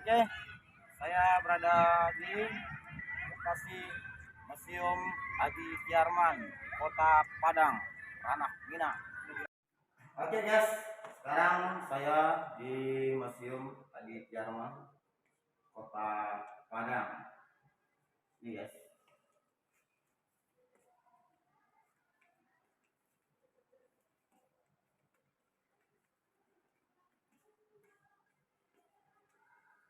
Oke, saya berada di lokasi Museum Adi Tiarman, Kota Padang, Ranah Minang. Oke guys, sekarang saya di Museum Adi Tiarman, Kota Padang. Ini guys.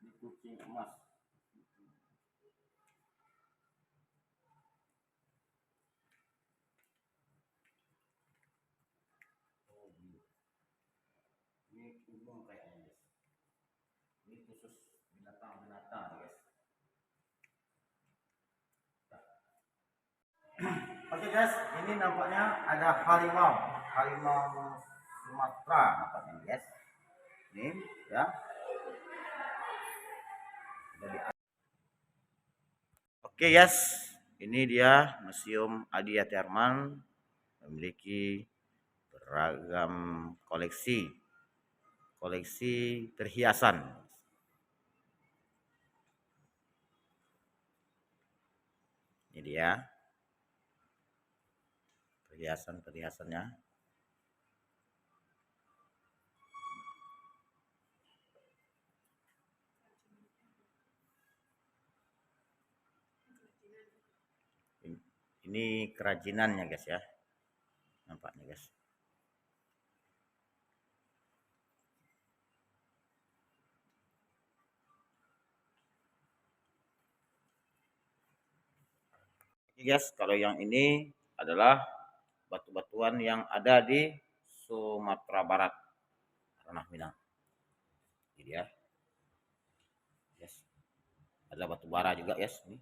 Di kucing emas. Ini umum kayaknya guys. Ini khusus binatang-binatang guys. Oke guys, ini nampaknya ada harimau, harimau Sumatera nampaknya guys. Ini ya. Oke guys, ini dia Museum Adi Tiarman memiliki beragam koleksi perhiasan. Ini dia perhiasannya. Ini kerajinannya guys ya, nampaknya guys. Oke guys, kalau yang ini adalah batu-batuan yang ada di Sumatera Barat, Ranah Minang. Jadi ya, yes. Ada batu bara juga guys, ini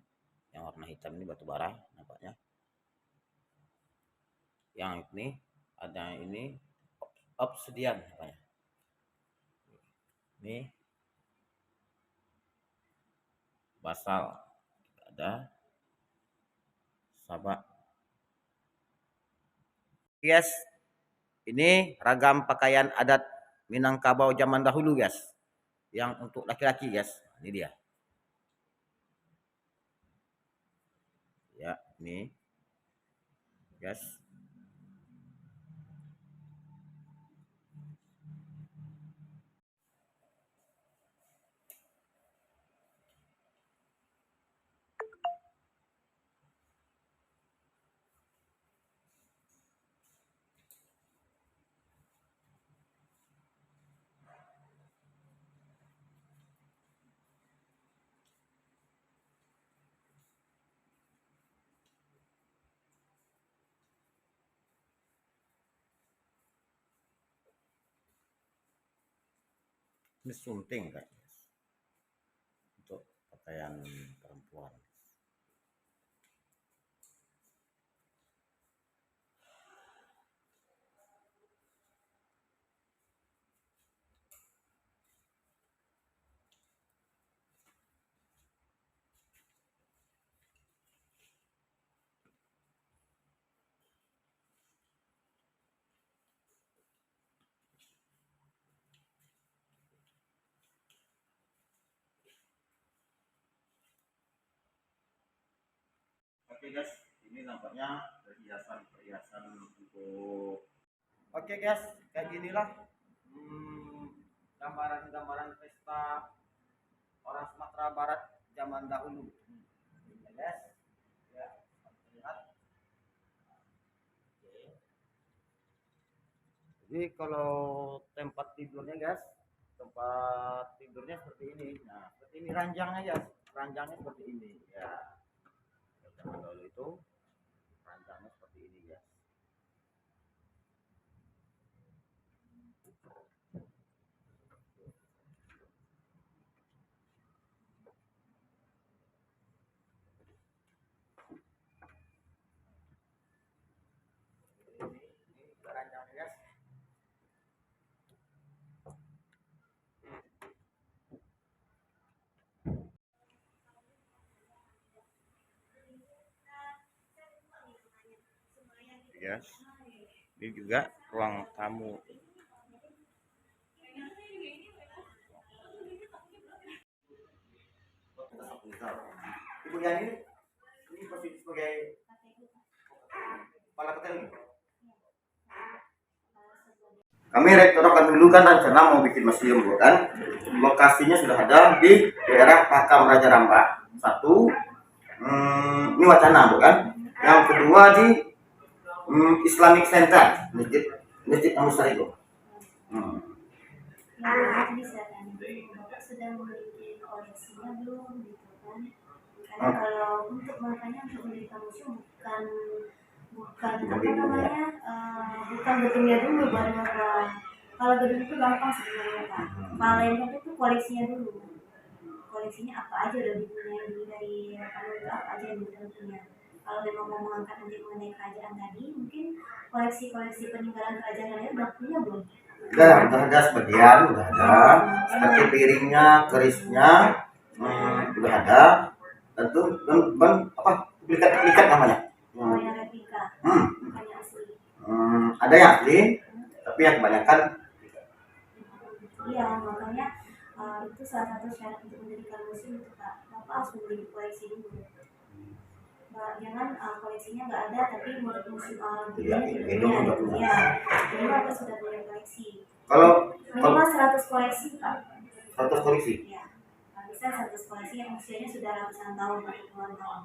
yang warna hitam ini batu bara nampaknya. Yang ini ada ini obsidian namanya. Ini basal, ada sabak. Guys, ini ragam pakaian adat Minangkabau zaman dahulu guys, yang untuk laki-laki guys. Ini dia ya, ini guys. Ini sunting guys, untuk pakaian perempuan. Oke guys, ini nampaknya perhiasan untuk. Oke guys, kayak ginilah gambaran-gambaran pesta orang Sumatera Barat zaman dahulu. Ya guys, ya lihat. Jadi kalau tempat tidurnya guys, tempat tidurnya seperti ini. Nah, seperti ini ranjangnya guys, ranjangnya seperti ini. Ya, zaman dahulu itu ranjangnya seperti ini guys. Ini ranjangnya guys. Yes. Ini juga ruang tamu. kuliah ini posisi sebagai kepala KTU. Kami rektorat dulu kan rencana mau bikin museum kan. Lokasinya sudah ada di daerah Pakam Raja Rambah. Satu, ini wacana bukan. Yang kedua di Islamic Center, masjid Al-Mustar itu. Bisa kan, Bapak sudah memiliki koleksinya belum gitu kan? Karena kalau untuk makanya untuk mendirikan museum bukan apa namanya bukan gedungnya dulu baru apa. Kalau gedung itu gampang sebenarnya Pak. Kalau yang penting itu koleksinya dulu. Koleksinya apa aja udah dipunya dari kalau itu apa aja yang udah punya. Kalau memang mau mengangkat nanti mengenai kerajaan tadi, mungkin koleksi-koleksi peninggalan kerajaan lain udah punya belum? Udah ada sebagian, udah ada. Seperti piringnya, kerisnya, udah ada. Tentu apa? Duplikat namanya. Oh, yang replika. Bukan yang asli. Ada yang asli, tapi yang kebanyakan. Iya, makanya itu salah satu syarat untuk mendirikan museum itu Pak. Bapak harus memiliki koleksi dulu. Jangan koleksinya nggak ada, tapi menurut museum gedungnya punya. Ya, jadi Bapak sudah punya koleksi. Kalau minimal 100 koleksi Pak. 100 koleksi? Ya, bisa 100 koleksi yang usianya sudah ratusan tahun atau puluhan tahun.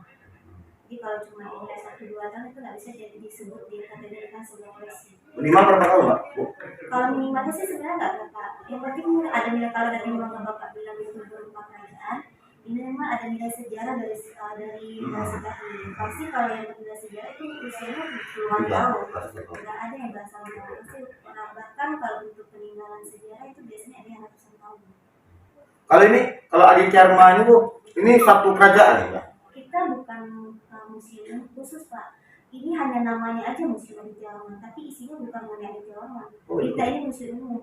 Jadi kalau cuma ini 1-2 tahun itu nggak bisa jadi disebut dikategorikan sebuah koleksi. Minimal berapa tahun Pak? Kalau minimalnya sih sebenarnya nggak berapa. Yang penting ada nilai kalau dari memang Bapak bilang itu berupa kerajaan, ini memang ada nilai sejarah dari sejarah ini. Pasti kalau yang bernilai sejarah itu usianya puluhan tahun. Nggak ada yang belasan tahun. Pasti bahkan kalau untuk peninggalan sejarah itu biasanya ada yang ratusan tahun. Kalau Adi Dharma ini Bu, ini satu kerajaan ya? Kita bukan museum khusus Pak. Ini hanya namanya aja museum Adi Dharma, tapi isinya bukan mengenai Adi Dharma. Kita ini museum umum.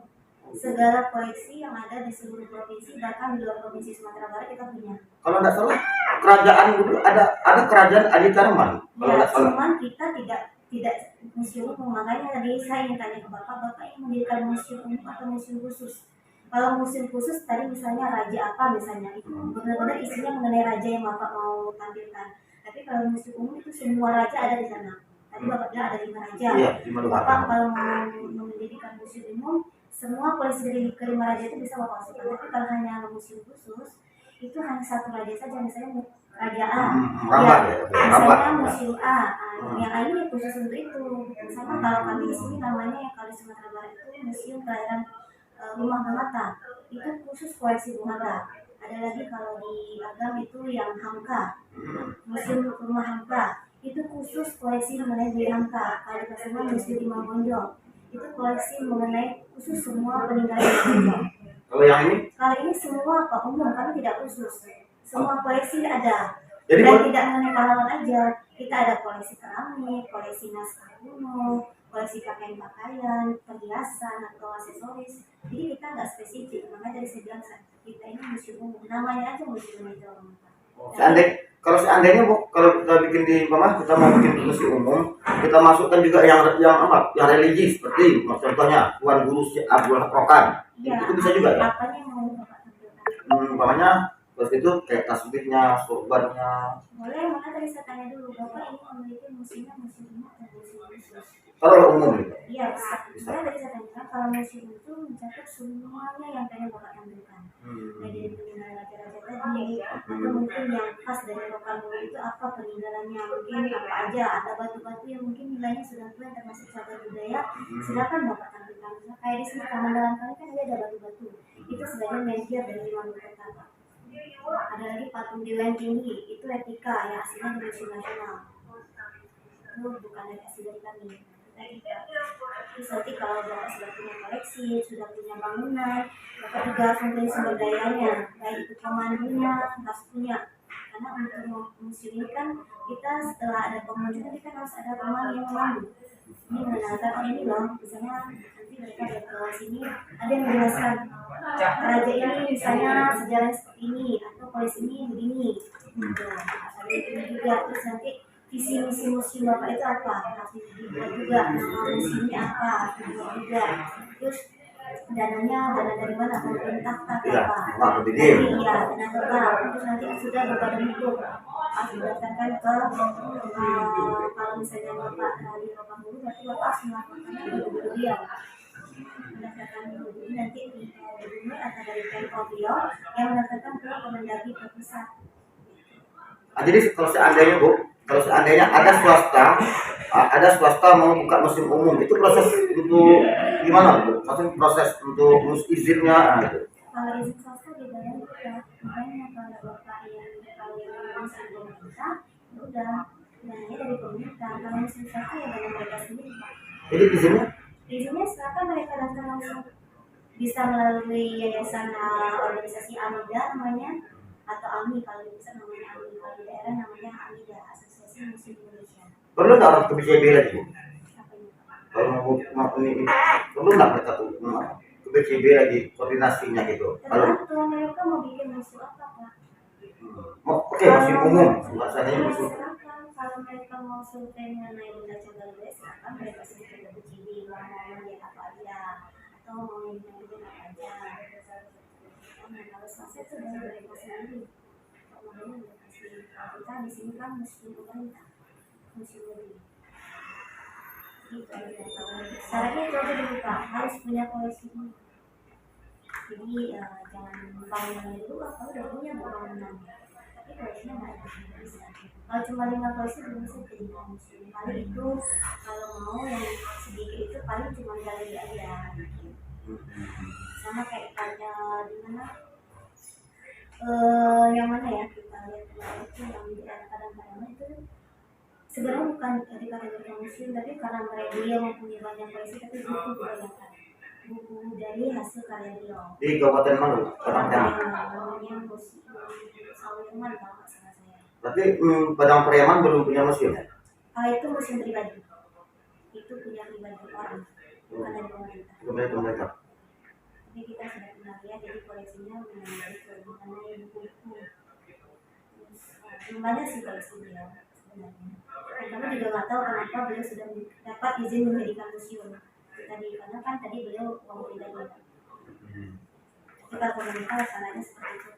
Segala koleksi yang ada di seluruh provinsi, bahkan di luar provinsi Sumatera Barat kita punya. Kalau tidak salah, kerajaan dulu ada kerajaan Adi Dharma. Ya, cuman kita tidak museum umum. Makanya tadi saya ingin tanya ke Bapak yang mendirikan museum umum atau museum khusus? Kalau museum khusus tadi misalnya raja apa misalnya, itu benar-benar isinya mengenai raja yang Bapak mau tampilkan. Tapi kalau museum umum itu semua raja ada di sana. Tadi Bapak bilang ada 5 raja. Iya, Bapak kalau mau mendirikan museum umum, semua koleksi dari kelima raja itu bisa Bapak masukkan. Tapi kalau hanya museum khusus, itu hanya satu raja saja, misalnya raja A. Misalnya museum A. Yang A ini khusus untuk itu. Sama kalau kami di sini namanya kalau di Sumatera Barat itu museum kelahiran rumah Bung-Hatta, itu khusus koleksi Bung-Hatta. Ada lagi kalau di Agam itu yang Hamka, museum rumah Hamka, itu khusus koleksi mengenai Dwi Hamka. Kalau di Pasaman museum Imam Bonjol, itu koleksi mengenai khusus semua peninggalan Bonjol. Kalau yang ini? Kalau ini semua Pak umum, kami tidak khusus. Semua koleksi ada. Jadi dan tidak mengenai pahlawan aja, kita ada koleksi keramik, koleksi naskah kuno, koleksi pakaian-pakaian, perhiasan atau aksesoris. Jadi kita nggak spesifik, makanya dari saya bilang kita ini museum umum, namanya aja museum itu. Kalau seandainya Bu, kalau kita bikin di kita mau bikin museum umum, kita masukkan juga yang religi seperti contohnya Tuan Guru Abdul Rokan, ya, itu bisa juga ya? Apanya yang mau Bapak tampilkan? Namanya terus itu kayak tasbihnya, sorbannya. Boleh, maka tadi saya tanya dulu, Bapak ini memiliki museumnya museum umum atau museum khusus? Kalau umum gitu. Iya, bisa. Tadi saya tanyakan kalau museum itu mencakup semuanya yang pengen Bapak tampilkan. Dari peninggalan raja-raja tadi, atau mungkin yang khas dari lokal itu apa peninggalannya, mungkin apa aja, ada batu-batu yang mungkin nilainya sudah tua termasuk cagar budaya, silakan Bapak tampilkan. Kayak di sini Taman kami kan ada batu-batu, itu sebenarnya media dari Liman Kota. Ada lagi patung dewa yang tinggi, itu replika yang aslinya di Museum Nasional. Itu bukan dari asli dari kami. Terus nanti kalau Bapak sudah punya koleksi, sudah punya bangunan, Bapak juga harus mempunyai sumber dayanya, baik itu pemandunya, harus punya. Karena untuk museum ini kan kita setelah ada pengunjung nanti kan harus ada pemandu yang memandu. Ini mengenalkan ini loh, misalnya nanti mereka lihat ke sini ada yang menjelaskan raja ini misalnya sejarah seperti ini atau koleksi ini begini. Ada ini juga terus nanti visi misi museum Bapak itu apa? Harus dibuat juga nama museumnya apa? Dibuat juga. Terus dana dari mana? Pemerintah apa? Iya, dana tetap. Terus nanti sudah berbadan hukum. harus berdasarkan ke kalau misalnya bapak di Rokan Hulu berarti bapak harus melaporkan ke beliau berdasarkan dulu. Jadi nanti di ini atau dari Pemprov beliau yang mendaftarkan ke Kemendagri ke pusat. Jadi kalau seandainya ada swasta mau buka musim umum, itu proses untuk gimana Bu? Proses untuk izinnya gitu. Kalau izin swasta dibayar udah, makanya kalau bapak yang musim pemerintah ya udah dananya dari pemerintah. Kalau musim swasta ya dana mereka sendiri Pak. Jadi Izinnya silakan mereka daftar langsung, bisa melalui yayasan organisasi AMIDA namanya, atau AMI kalau di pusat namanya AMI, kalau di daerah namanya AMIDA, Asosiasi Muslim Indonesia. perlu nggak orang ke BCB lagi? Apa ini Pak? Kalau mau ini perlu nggak mereka tuh ke BCB lagi koordinasinya gitu? Kalau Tergantung mereka mau bikin musim apa Pak. oke, musim umum bahasanya musim. Kalau mereka mau survei mengenai benda cagar budaya, silakan mereka survei ke BCD, mau lihat apa aja, atau mau yang apa aja. Kalau selesai itu dari mereka sendiri. Makanya kita di sini kan mesti pemerintah, mesti lebih. Gitu aja. Syaratnya itu aja dulu Pak, harus punya koleksi dulu. Jadi jangan bangunan dulu, kalau udah punya bangunan, tapi koleksinya nggak ada, bisa. Kalau cuma 5 koleksi belum bisa jadikan museum. Paling itu kalau mau yang sedikit itu paling cuma galeri aja. Sama kayak pada di mana yang mana ya kita lihat kemarin itu yang di daerah Padang itu sebenarnya bukan dari kategori museum, tapi karena mereka dia mempunyai banyak koleksi, tapi buku kebanyakan buku dari hasil karya beliau. Di Kabupaten mana? Padang. Namanya museum Sawerman kalau nggak salah saya. Tapi Padang Pariaman belum punya museum ya? Itu museum pribadi, itu punya pribadi orang, bukan dari pemerintah. Pemerintah. Tapi kita sudah pernah lihat, jadi koleksinya mengenai buku-buku. Belum banyak sih koleksi beliau sebenarnya. Dan kami juga nggak tahu kenapa beliau sudah dapat izin menjadikan museum. Karena kan tadi beliau uang pribadi. Kita pemerintah sananya seperti itu.